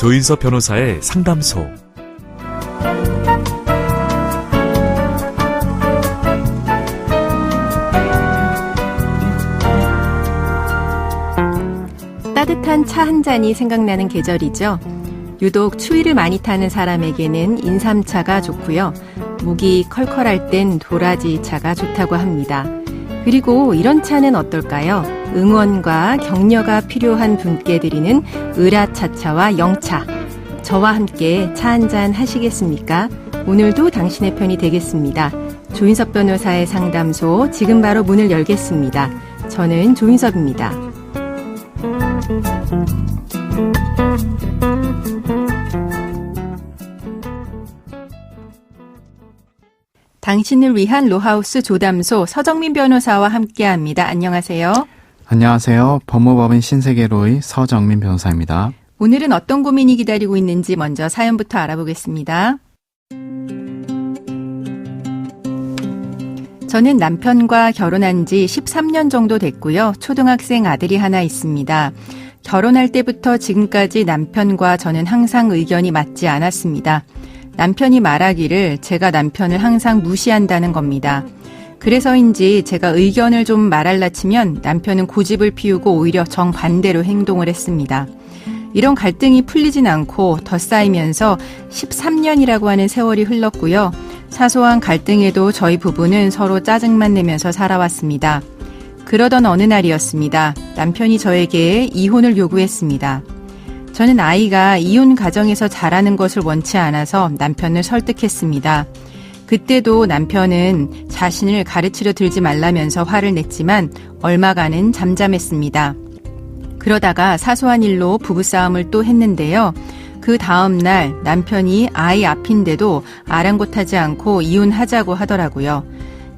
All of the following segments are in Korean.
조인섭 변호사의 상담소. 따뜻한 차 한 잔이 생각나는 계절이죠. 유독 추위를 많이 타는 사람에게는 인삼차가 좋고요. 목이 컬컬할 땐 도라지차가 좋다고 합니다. 그리고 이런 차는 어떨까요? 응원과 격려가 필요한 분께 드리는 으라차차와 영차. 저와 함께 차 한잔 하시겠습니까? 오늘도 당신의 편이 되겠습니다. 조인섭 변호사의 상담소 지금 바로 문을 열겠습니다. 저는 조인섭입니다. 당신을 위한 로하우스 조담소 서정민 변호사와 함께합니다. 안녕하세요. 안녕하세요. 법무법인 신세계로의 서정민 변호사입니다. 오늘은 어떤 고민이 기다리고 있는지 먼저 사연부터 알아보겠습니다. 저는 남편과 결혼한 지 13년 정도 됐고요. 초등학생 아들이 하나 있습니다. 결혼할 때부터 지금까지 남편과 저는 항상 의견이 맞지 않았습니다. 남편이 말하기를 제가 남편을 항상 무시한다는 겁니다. 그래서인지 제가 의견을 좀 말할라 치면 남편은 고집을 피우고 오히려 정반대로 행동을 했습니다. 이런 갈등이 풀리진 않고 더 쌓이면서 13년이라고 하는 세월이 흘렀고요. 사소한 갈등에도 저희 부부는 서로 짜증만 내면서 살아왔습니다. 그러던 어느 날이었습니다. 남편이 저에게 이혼을 요구했습니다. 저는 아이가 이혼 가정에서 자라는 것을 원치 않아서 남편을 설득했습니다. 그때도 남편은 자신을 가르치려 들지 말라면서 화를 냈지만 얼마간은 잠잠했습니다. 그러다가 사소한 일로 부부싸움을 또 했는데요. 그 다음 날 남편이 아이 앞인데도 아랑곳하지 않고 이혼하자고 하더라고요.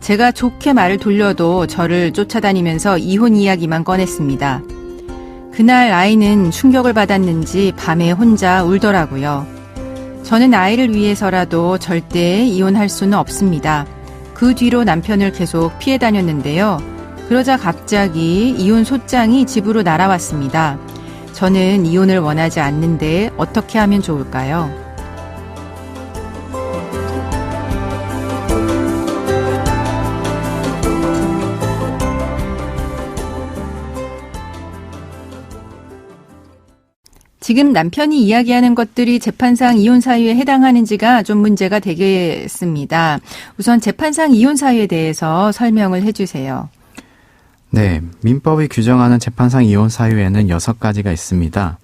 제가 좋게 말을 돌려도 저를 쫓아다니면서 이혼 이야기만 꺼냈습니다. 그날 아이는 충격을 받았는지 밤에 혼자 울더라고요. 저는 아이를 위해서라도 절대 이혼할 수는 없습니다. 그 뒤로 남편을 계속 피해 다녔는데요. 그러자 갑자기 이혼 소장이 집으로 날아왔습니다. 저는 이혼을 원하지 않는데 어떻게 하면 좋을까요? 지금 남편이 이야기하는 것들이 재판상 이혼 사유에 해당하는지가 좀 문제가 되겠습니다. 우선 재판상 이혼 사유에 대해서 설명을 해주세요. 네, 민법이 규정하는 재판상 이혼 사유에는 6가지가 있습니다.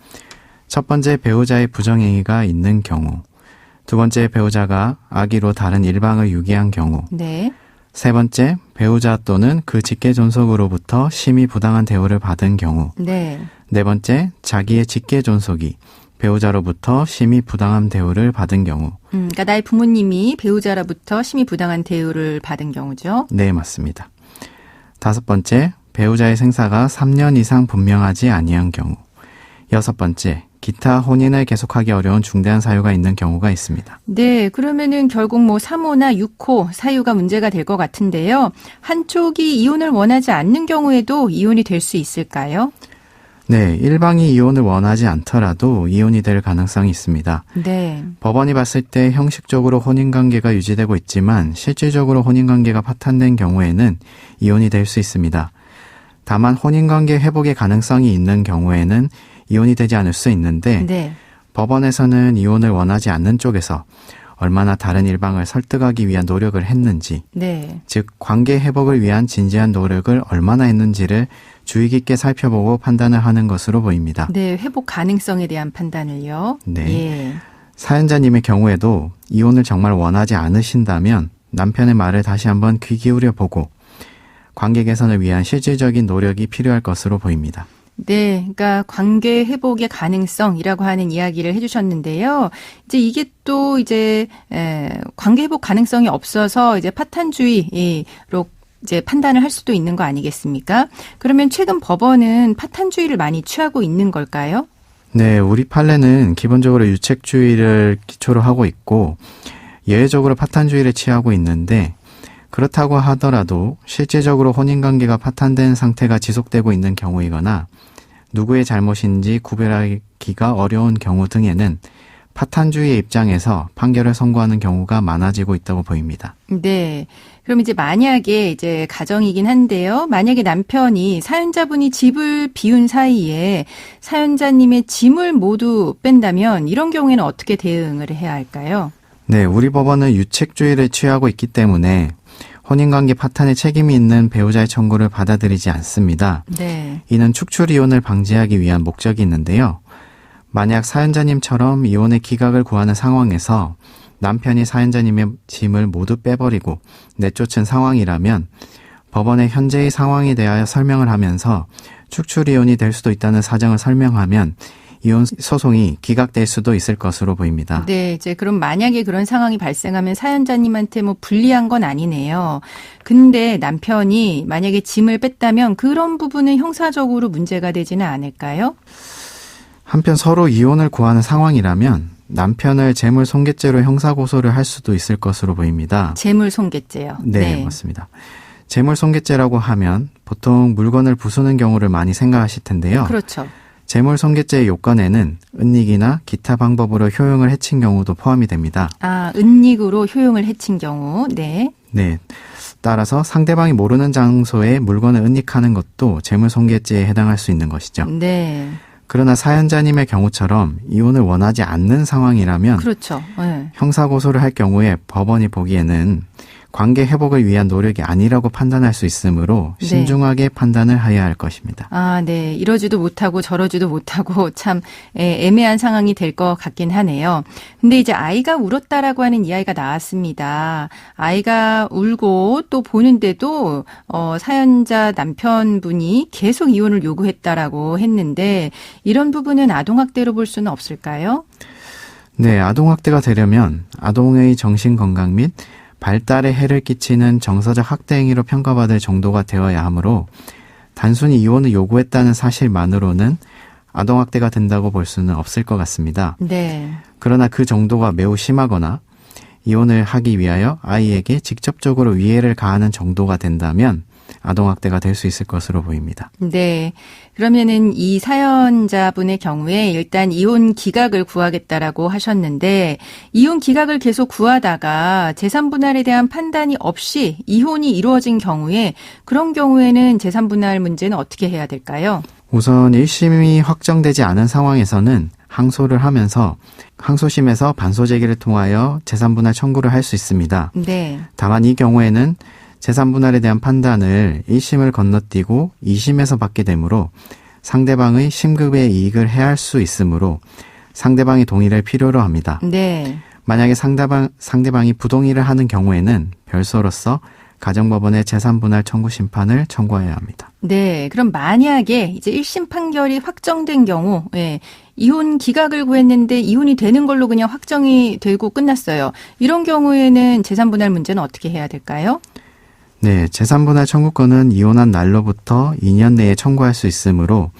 첫 번째, 배우자의 부정행위가 있는 경우. 두 번째, 배우자가 악의로 다른 일방을 유기한 경우. 네. 세 번째, 배우자 또는 그 직계존속으로부터 심히 부당한 대우를 받은 경우. 네. 네 번째, 자기의 직계존속이 배우자로부터 심히 부당한 대우를 받은 경우. 그러니까 나의 부모님이 배우자로부터 심히 부당한 대우를 받은 경우죠. 네, 맞습니다. 다섯 번째, 배우자의 생사가 3년 이상 분명하지 아니한 경우. 여섯 번째, 기타 혼인을 계속하기 어려운 중대한 사유가 있는 경우가 있습니다. 네, 그러면은 결국 3호나 6호 사유가 문제가 될 것 같은데요. 한쪽이 이혼을 원하지 않는 경우에도 이혼이 될 수 있을까요? 네, 일방이 이혼을 원하지 않더라도 이혼이 될 가능성이 있습니다. 네. 법원이 봤을 때 형식적으로 혼인관계가 유지되고 있지만 실질적으로 혼인관계가 파탄된 경우에는 이혼이 될 수 있습니다. 다만 혼인관계 회복의 가능성이 있는 경우에는 이혼이 되지 않을 수 있는데 네. 법원에서는 이혼을 원하지 않는 쪽에서 얼마나 다른 일방을 설득하기 위한 노력을 했는지, 네. 즉 관계 회복을 위한 진지한 노력을 얼마나 했는지를 주의 깊게 살펴보고 판단을 하는 것으로 보입니다. 네, 회복 가능성에 대한 판단을요. 네. 예. 사연자님의 경우에도 이혼을 정말 원하지 않으신다면 남편의 말을 다시 한번 귀 기울여 보고 관계 개선을 위한 실질적인 노력이 필요할 것으로 보입니다. 네, 그러니까 관계 회복의 가능성이라고 하는 이야기를 해주셨는데요. 이게 또 관계 회복 가능성이 없어서 파탄주의로 판단을 할 수도 있는 거 아니겠습니까? 그러면 최근 법원은 파탄주의를 많이 취하고 있는 걸까요? 네, 우리 판례는 기본적으로 유책주의를 기초로 하고 있고 예외적으로 파탄주의를 취하고 있는데 그렇다고 하더라도 실질적으로 혼인관계가 파탄된 상태가 지속되고 있는 경우이거나 누구의 잘못인지 구별하기가 어려운 경우 등에는 파탄주의의 입장에서 판결을 선고하는 경우가 많아지고 있다고 보입니다. 네. 그럼 이제 만약에 이제 가정이긴 한데요. 만약에 남편이 사연자분이 집을 비운 사이에 사연자님의 짐을 모두 뺀다면 이런 경우에는 어떻게 대응을 해야 할까요? 네, 우리 법원은 유책주의를 취하고 있기 때문에 혼인관계 파탄에 책임이 있는 배우자의 청구를 받아들이지 않습니다. 네. 이는 축출이혼을 방지하기 위한 목적이 있는데요. 만약 사연자님처럼 이혼의 기각을 구하는 상황에서 남편이 사연자님의 짐을 모두 빼버리고 내쫓은 상황이라면 법원의 현재의 상황에 대하여 설명을 하면서 축출이혼이 될 수도 있다는 사정을 설명하면 이혼 소송이 기각될 수도 있을 것으로 보입니다. 네, 이제 그럼 만약에 그런 상황이 발생하면 사연자님한테 뭐 불리한 건 아니네요. 근데 남편이 만약에 짐을 뺐다면 그런 부분은 형사적으로 문제가 되지는 않을까요? 한편 서로 이혼을 구하는 상황이라면 남편을 재물 손괴죄로 형사고소를 할 수도 있을 것으로 보입니다. 재물 손괴죄요. 네, 맞습니다. 재물 손괴죄라고 하면 보통 물건을 부수는 경우를 많이 생각하실 텐데요. 그렇죠. 재물 손괴죄의 요건에는 은닉이나 기타 방법으로 효용을 해친 경우도 포함이 됩니다. 아, 은닉으로 효용을 해친 경우. 네. 네. 따라서 상대방이 모르는 장소에 물건을 은닉하는 것도 재물 손괴죄에 해당할 수 있는 것이죠. 네. 그러나 사연자님의 경우처럼 이혼을 원하지 않는 상황이라면 그렇죠. 네. 형사고소를 할 경우에 법원이 보기에는 관계 회복을 위한 노력이 아니라고 판단할 수 있으므로 신중하게 판단을 해야 할 것입니다. 아, 네. 이러지도 못하고 저러지도 못하고 참 애매한 상황이 될 것 같긴 하네요. 근데 이제 아이가 울었다라고 하는 이야기가 나왔습니다. 아이가 울고 또 보는데도 사연자 남편분이 계속 이혼을 요구했다라고 했는데 이런 부분은 아동학대로 볼 수는 없을까요? 네, 아동학대가 되려면 아동의 정신건강 및 발달에 해를 끼치는 정서적 학대 행위로 평가받을 정도가 되어야 하므로 단순히 이혼을 요구했다는 사실만으로는 아동학대가 된다고 볼 수는 없을 것 같습니다. 네. 그러나 그 정도가 매우 심하거나 이혼을 하기 위하여 아이에게 직접적으로 위해를 가하는 정도가 된다면 아동학대가 될 수 있을 것으로 보입니다. 네. 그러면은 이 사연자분의 경우에 일단 이혼 기각을 구하겠다라고 하셨는데 이혼 기각을 계속 구하다가 재산 분할에 대한 판단이 없이 이혼이 이루어진 경우에 그런 경우에는 재산 분할 문제는 어떻게 해야 될까요? 우선 1심이 확정되지 않은 상황에서는 항소를 하면서 항소심에서 반소 제기를 통하여 재산 분할 청구를 할 수 있습니다. 네. 다만 이 경우에는 재산 분할에 대한 판단을 1심을 건너뛰고 2심에서 받게 되므로 상대방의 심급의 이익을 해할 수 있으므로 상대방의 동의를 필요로 합니다. 네. 만약에 상대방이 부동의를 하는 경우에는 별소로서 가정법원에 재산 분할 청구 심판을 청구해야 합니다. 네. 그럼 만약에 이제 1심 판결이 확정된 경우, 이혼 기각을 구했는데 이혼이 되는 걸로 그냥 확정이 되고 끝났어요. 이런 경우에는 재산 분할 문제는 어떻게 해야 될까요? 네, 재산분할 청구권은 이혼한 날로부터 2년 내에 청구할 수 있으므로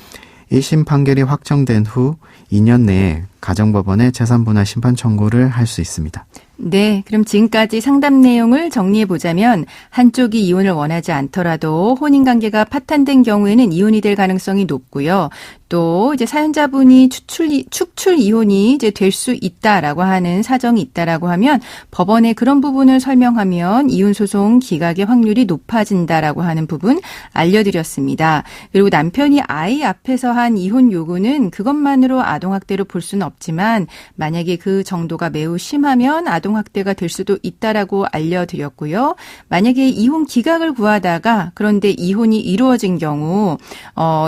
1심 판결이 확정된 후 2년 내에 가정법원에 재산분할 심판 청구를 할 수 있습니다. 네, 그럼 지금까지 상담 내용을 정리해 보자면 한쪽이 이혼을 원하지 않더라도 혼인관계가 파탄된 경우에는 이혼이 될 가능성이 높고요. 또 이제 사연자분이 축출 이혼이 이제 될 수 있다라고 하는 사정이 있다라고 하면 법원에 그런 부분을 설명하면 이혼 소송 기각의 확률이 높아진다라고 하는 부분 알려드렸습니다. 그리고 남편이 아이 앞에서 한 이혼 요구는 그것만으로 아동학대로 볼 수는 없지만 만약에 그 정도가 매우 심하면 아동학대가 될 수도 있다라고 알려드렸고요. 만약에 이혼 기각을 구하다가 그런데 이혼이 이루어진 경우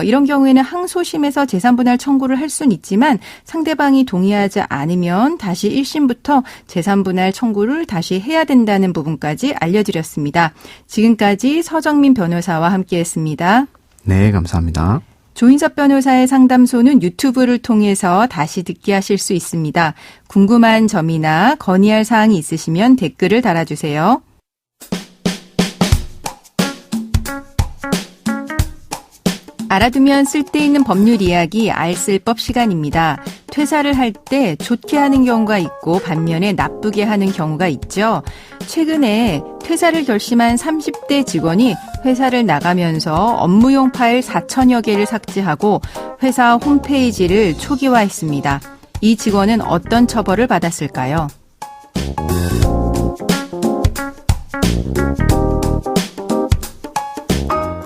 이런 경우에는 항소심에서 재산분할 청구를 할 수는 있지만 상대방이 동의하지 않으면 다시 1심부터 재산분할 청구를 다시 해야 된다는 부분까지 알려드렸습니다. 지금까지 서정민 변호사와 함께했습니다. 네, 감사합니다. 조인섭 변호사의 상담소는 유튜브를 통해서 다시 듣게 하실 수 있습니다. 궁금한 점이나 건의할 사항이 있으시면 댓글을 달아주세요. 알아두면 쓸데있는 법률 이야기 알쓸법 시간입니다. 퇴사를 할 때 좋게 하는 경우가 있고 반면에 나쁘게 하는 경우가 있죠. 최근에 퇴사를 결심한 30대 직원이 회사를 나가면서 업무용 파일 4천여 개를 삭제하고 회사 홈페이지를 초기화했습니다. 이 직원은 어떤 처벌을 받았을까요?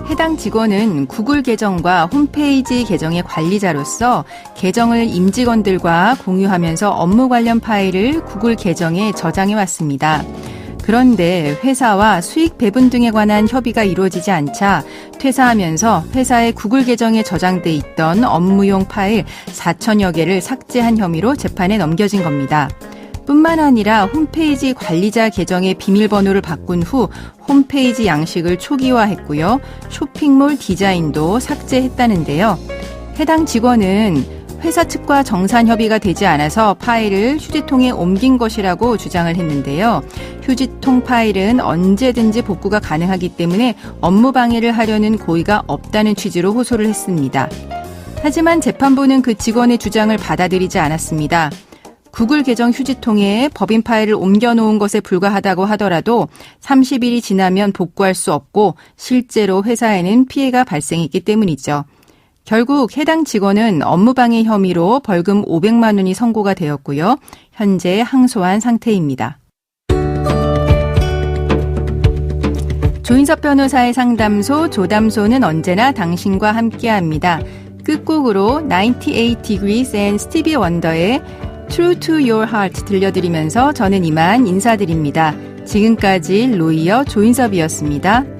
해당 직원은 구글 계정과 홈페이지 계정의 관리자로서 계정을 임직원들과 공유하면서 업무 관련 파일을 구글 계정에 저장해 왔습니다. 그런데 회사와 수익 배분 등에 관한 협의가 이루어지지 않자 퇴사하면서 회사의 구글 계정에 저장돼 있던 업무용 파일 4천여 개를 삭제한 혐의로 재판에 넘겨진 겁니다. 뿐만 아니라 홈페이지 관리자 계정의 비밀번호를 바꾼 후 홈페이지 양식을 초기화했고요. 쇼핑몰 디자인도 삭제했다는데요. 해당 직원은 회사 측과 정산 협의가 되지 않아서 파일을 휴지통에 옮긴 것이라고 주장을 했는데요. 휴지통 파일은 언제든지 복구가 가능하기 때문에 업무 방해를 하려는 고의가 없다는 취지로 호소를 했습니다. 하지만 재판부는 그 직원의 주장을 받아들이지 않았습니다. 구글 계정 휴지통에 법인 파일을 옮겨놓은 것에 불과하다고 하더라도 30일이 지나면 복구할 수 없고 실제로 회사에는 피해가 발생했기 때문이죠. 결국 해당 직원은 업무방해 혐의로 벌금 500만 원이 선고가 되었고요. 현재 항소한 상태입니다. 조인섭 변호사의 상담소 조담소는 언제나 당신과 함께합니다. 끝곡으로 98 Degrees and 스티비 원더의 True to Your Heart 들려드리면서 저는 이만 인사드립니다. 지금까지 로이어 조인섭이었습니다.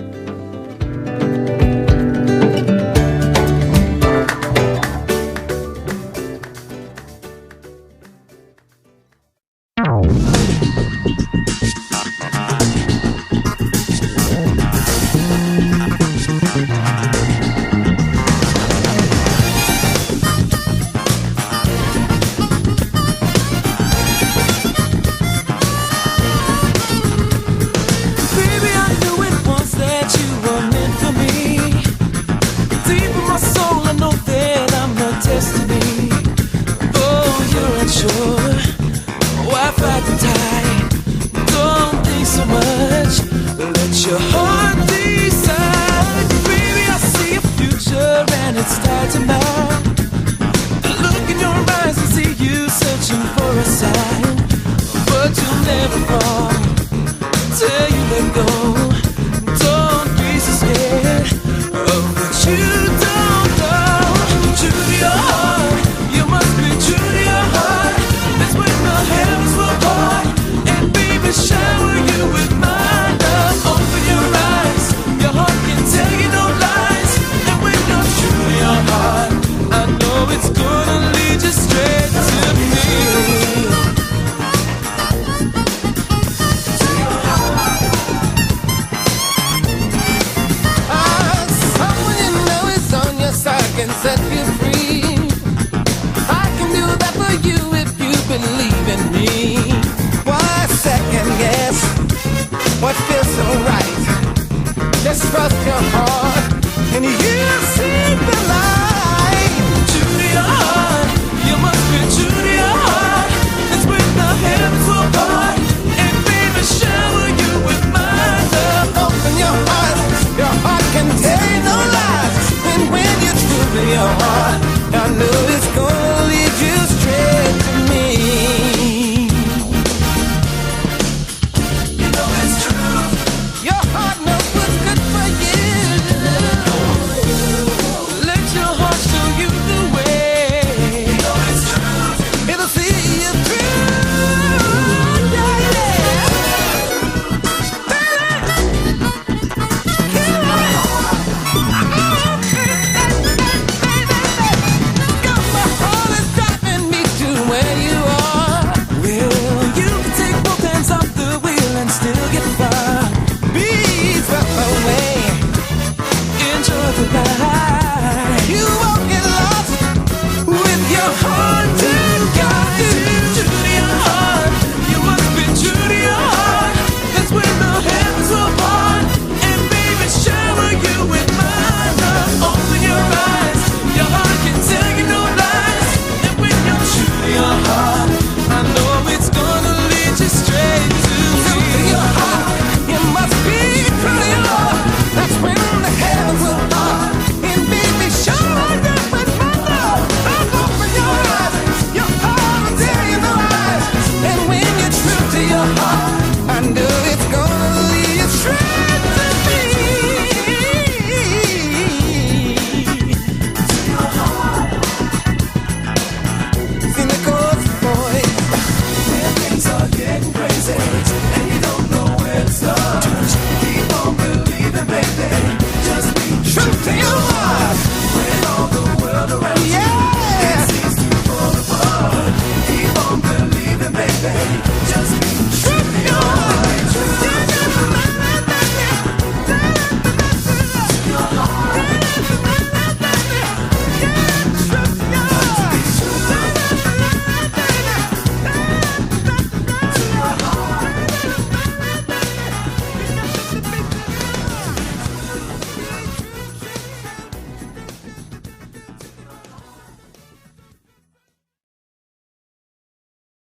Your heart decide, baby. I see a future and it's tied to mine. The look in your eyes, I see you searching for a sign, but you'll never fall till you